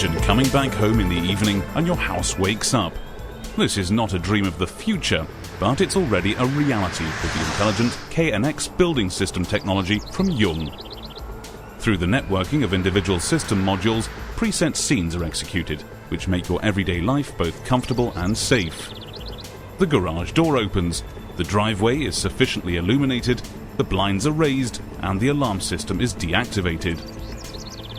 Imagine coming back home in the evening and your house wakes up. This is not a dream of the future, but it's already a reality with the intelligent KNX building system technology from Jung. Through the networking of individual system modules, preset scenes are executed, which make your everyday life both comfortable and safe. The garage door opens, the driveway is sufficiently illuminated, the blinds are raised, and the alarm system is deactivated.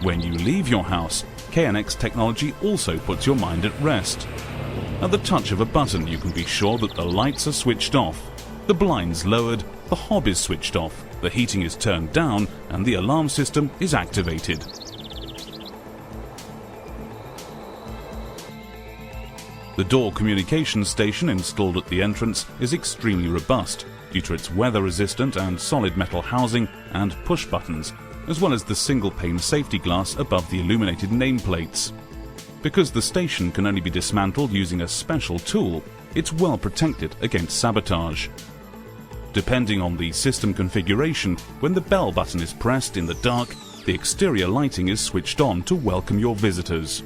When you leave your house, KNX technology also puts your mind at rest. At the touch of a button, you can be sure that the lights are switched off, the blinds lowered, the hob is switched off, the heating is turned down, and the alarm system is activated. The door communication station installed at the entrance is extremely robust due to its weather-resistant and solid metal housing and push buttons, as well as the single-pane safety glass above the illuminated nameplates. Because the station can only be dismantled using a special tool, it's well protected against sabotage. Depending on the system configuration, when the bell button is pressed in the dark, the exterior lighting is switched on to welcome your visitors.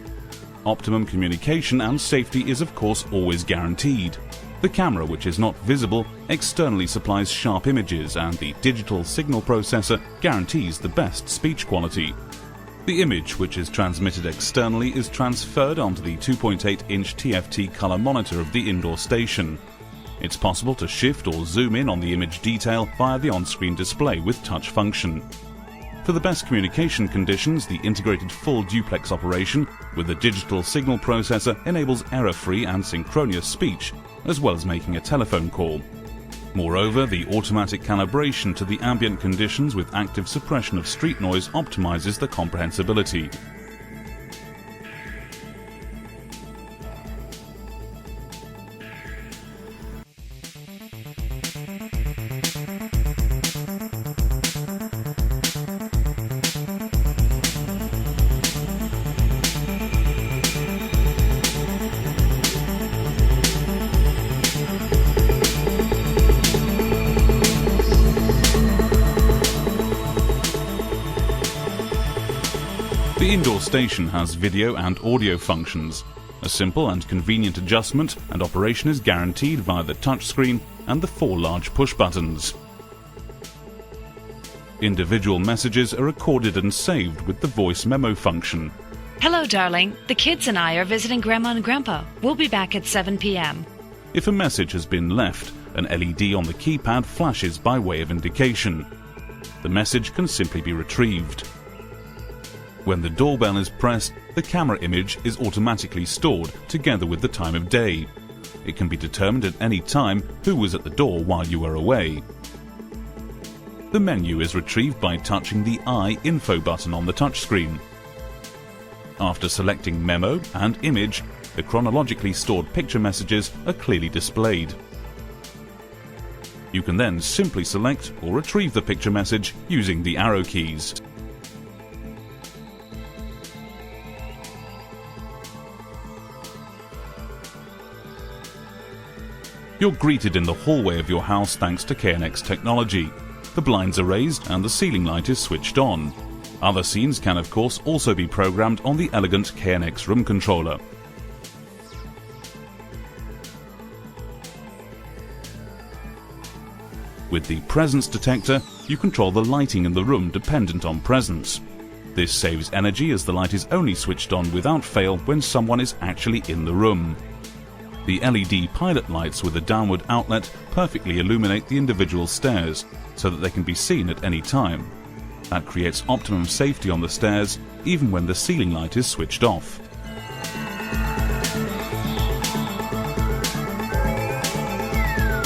Optimum communication and safety is of course always guaranteed. The camera, which is not visible, externally supplies sharp images, and the digital signal processor guarantees the best speech quality. The image, which is transmitted externally, is transferred onto the 2.8-inch TFT color monitor of the indoor station. It's possible to shift or zoom in on the image detail via the on-screen display with touch function. For the best communication conditions, the integrated full duplex operation with the digital signal processor enables error-free and synchronous speech, as well as making a telephone call. Moreover, the automatic calibration to the ambient conditions with active suppression of street noise optimizes the comprehensibility. The indoor station has video and audio functions. A simple and convenient adjustment and operation is guaranteed via the touchscreen and the 4 large push buttons. Individual messages are recorded and saved with the voice memo function. Hello, darling. The kids and I are visiting Grandma and Grandpa. We'll be back at 7 p.m. If a message has been left, an LED on the keypad flashes by way of indication. The message can simply be retrieved. When the doorbell is pressed, the camera image is automatically stored together with the time of day. It can be determined at any time who was at the door while you were away. The menu is retrieved by touching the I info button on the touchscreen. After selecting Memo and Image, the chronologically stored picture messages are clearly displayed. You can then simply select or retrieve the picture message using the arrow keys. You're greeted in the hallway of your house thanks to KNX technology. The blinds are raised and the ceiling light is switched on. Other scenes can of course also be programmed on the elegant KNX room controller. With the presence detector, you control the lighting in the room dependent on presence. This saves energy as the light is only switched on without fail when someone is actually in the room. The LED pilot lights with a downward outlet perfectly illuminate the individual stairs so that they can be seen at any time. That creates optimum safety on the stairs even when the ceiling light is switched off.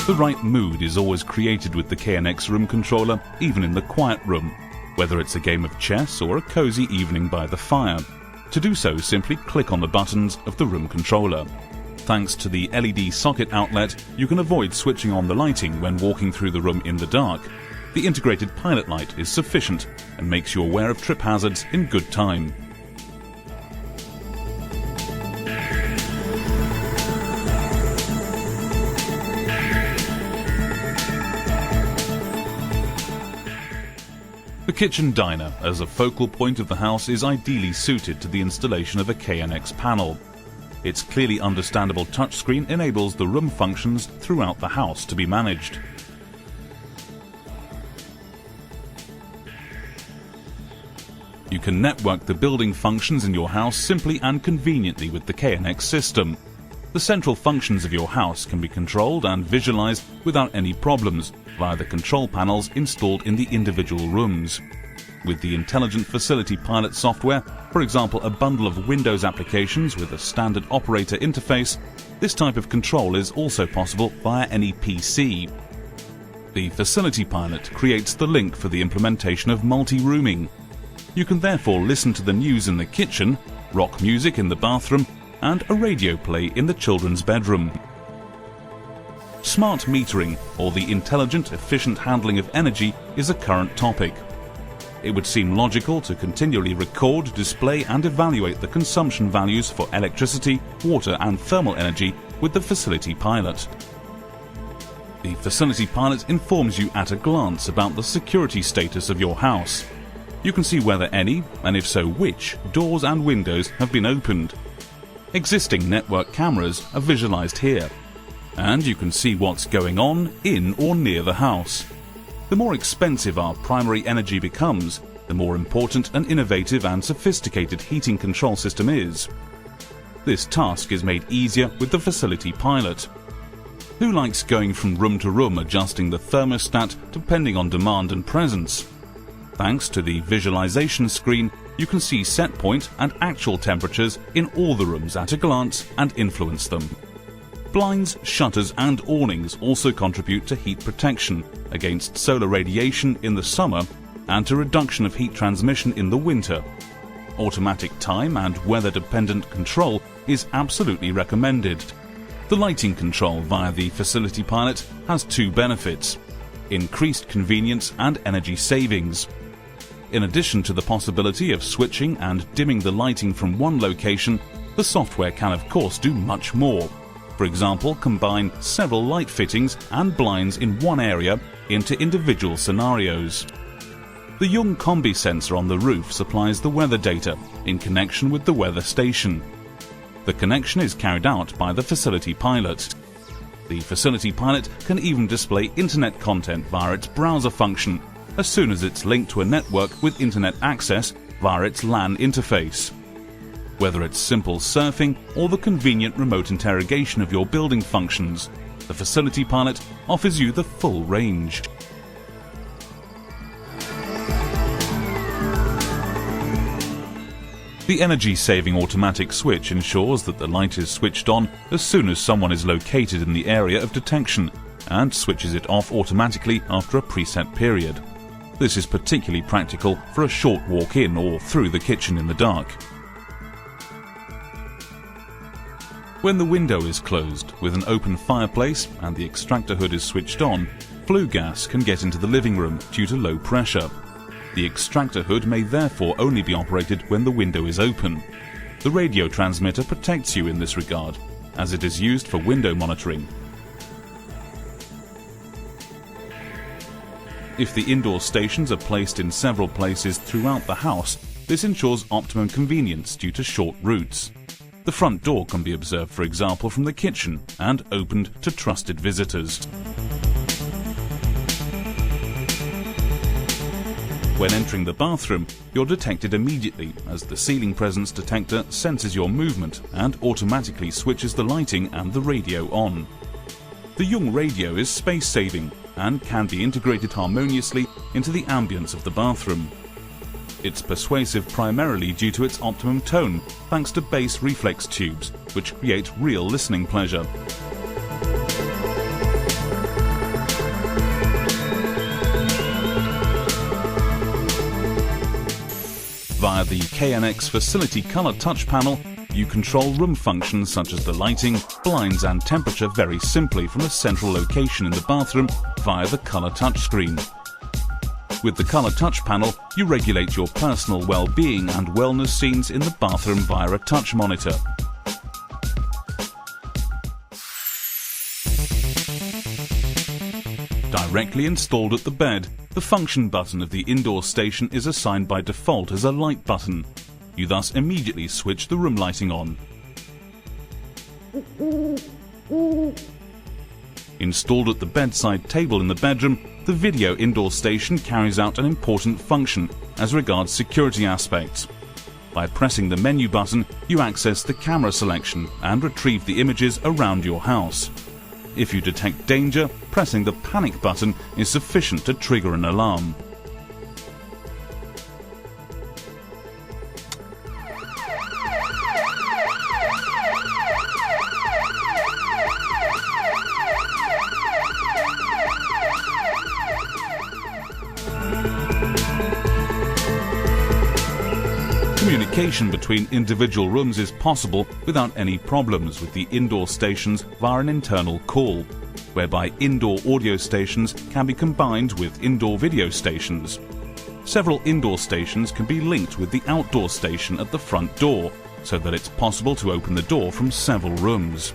The right mood is always created with the KNX room controller, even in the quiet room, whether it's a game of chess or a cozy evening by the fire. To do so, simply click on the buttons of the room controller. Thanks to the LED socket outlet, you can avoid switching on the lighting when walking through the room in the dark. The integrated pilot light is sufficient and makes you aware of trip hazards in good time. The kitchen diner as a focal point of the house is ideally suited to the installation of a KNX panel. Its clearly understandable touchscreen enables the room functions throughout the house to be managed. You can network the building functions in your house simply and conveniently with the KNX system. The central functions of your house can be controlled and visualized without any problems via the control panels installed in the individual rooms. With the Intelligent Facility Pilot software, for example a bundle of Windows applications with a standard operator interface, this type of control is also possible via any PC. The Facility Pilot creates the link for the implementation of multi-rooming. You can therefore listen to the news in the kitchen, rock music in the bathroom, and a radio play in the children's bedroom. Smart metering, or the intelligent, efficient handling of energy, is a current topic. It would seem logical to continually record, display and evaluate the consumption values for electricity, water and thermal energy with the Facility Pilot. The Facility Pilot informs you at a glance about the security status of your house. You can see whether any, and if so which, doors and windows have been opened. Existing network cameras are visualized here, and you can see what's going on in or near the house. The more expensive our primary energy becomes, the more important an innovative and sophisticated heating control system is. This task is made easier with the Facility Pilot. Who likes going from room to room adjusting the thermostat depending on demand and presence? Thanks to the visualization screen, you can see set point and actual temperatures in all the rooms at a glance and influence them. Blinds, shutters and awnings also contribute to heat protection against solar radiation in the summer and to reduction of heat transmission in the winter. Automatic time and weather-dependent control is absolutely recommended. The lighting control via the Facility Pilot has two benefits: increased convenience and energy savings. In addition to the possibility of switching and dimming the lighting from one location, the software can of course do much more. For example, combine several light fittings and blinds in one area into individual scenarios. The Young Combi sensor on the roof supplies the weather data in connection with the weather station. The connection is carried out by the Facility Pilot. The Facility Pilot can even display internet content via its browser function, as soon as it's linked to a network with internet access via its LAN interface. Whether it's simple surfing or the convenient remote interrogation of your building functions, the Facility Pilot offers you the full range. The energy-saving automatic switch ensures that the light is switched on as soon as someone is located in the area of detection and switches it off automatically after a preset period. This is particularly practical for a short walk in or through the kitchen in the dark. When the window is closed with an open fireplace and the extractor hood is switched on, flue gas can get into the living room due to low pressure. The extractor hood may therefore only be operated when the window is open. The radio transmitter protects you in this regard, as it is used for window monitoring. If the indoor stations are placed in several places throughout the house, this ensures optimum convenience due to short routes. The front door can be observed, for example, from the kitchen and opened to trusted visitors. When entering the bathroom, you're detected immediately as the ceiling presence detector senses your movement and automatically switches the lighting and the radio on. The Young radio is space-saving and can be integrated harmoniously into the ambience of the bathroom. It's persuasive primarily due to its optimum tone, thanks to bass reflex tubes, which create real listening pleasure. Via the KNX Facility Color Touch panel, you control room functions such as the lighting, blinds and temperature very simply from a central location in the bathroom via the Color Touch screen. With the Color Touch panel, you regulate your personal well-being and wellness scenes in the bathroom via a touch monitor. Directly installed at the bed, the function button of the indoor station is assigned by default as a light button. You thus immediately switch the room lighting on. Installed at the bedside table in the bedroom, the video indoor station carries out an important function as regards security aspects. By pressing the menu button, you access the camera selection and retrieve the images around your house. If you detect danger, pressing the panic button is sufficient to trigger an alarm. Communication between individual rooms is possible without any problems with the indoor stations via an internal call, whereby indoor audio stations can be combined with indoor video stations. Several indoor stations can be linked with the outdoor station at the front door, so that it's possible to open the door from several rooms.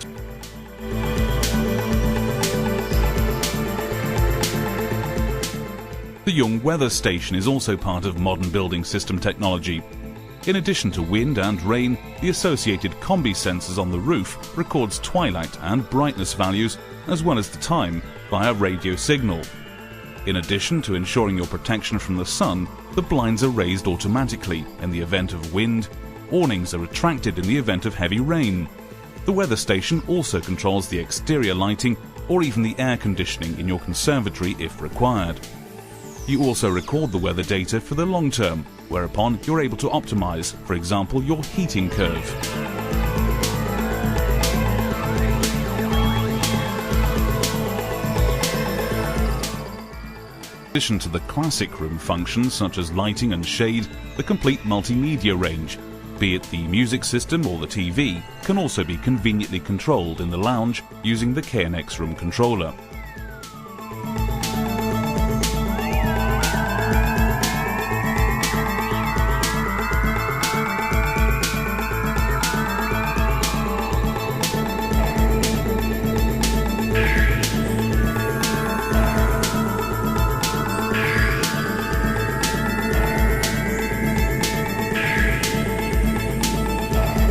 The Young Weather Station is also part of modern building system technology. In addition to wind and rain, the associated combi sensors on the roof records twilight and brightness values as well as the time via radio signal. In addition to ensuring your protection from the sun, the blinds are raised automatically in the event of wind, awnings are retracted in the event of heavy rain. The weather station also controls the exterior lighting or even the air conditioning in your conservatory if required. You also record the weather data for the long term, whereupon you're able to optimize, for example, your heating curve. In addition to the classic room functions such as lighting and shade, the complete multimedia range, be it the music system or the TV, can also be conveniently controlled in the lounge using the KNX Room controller.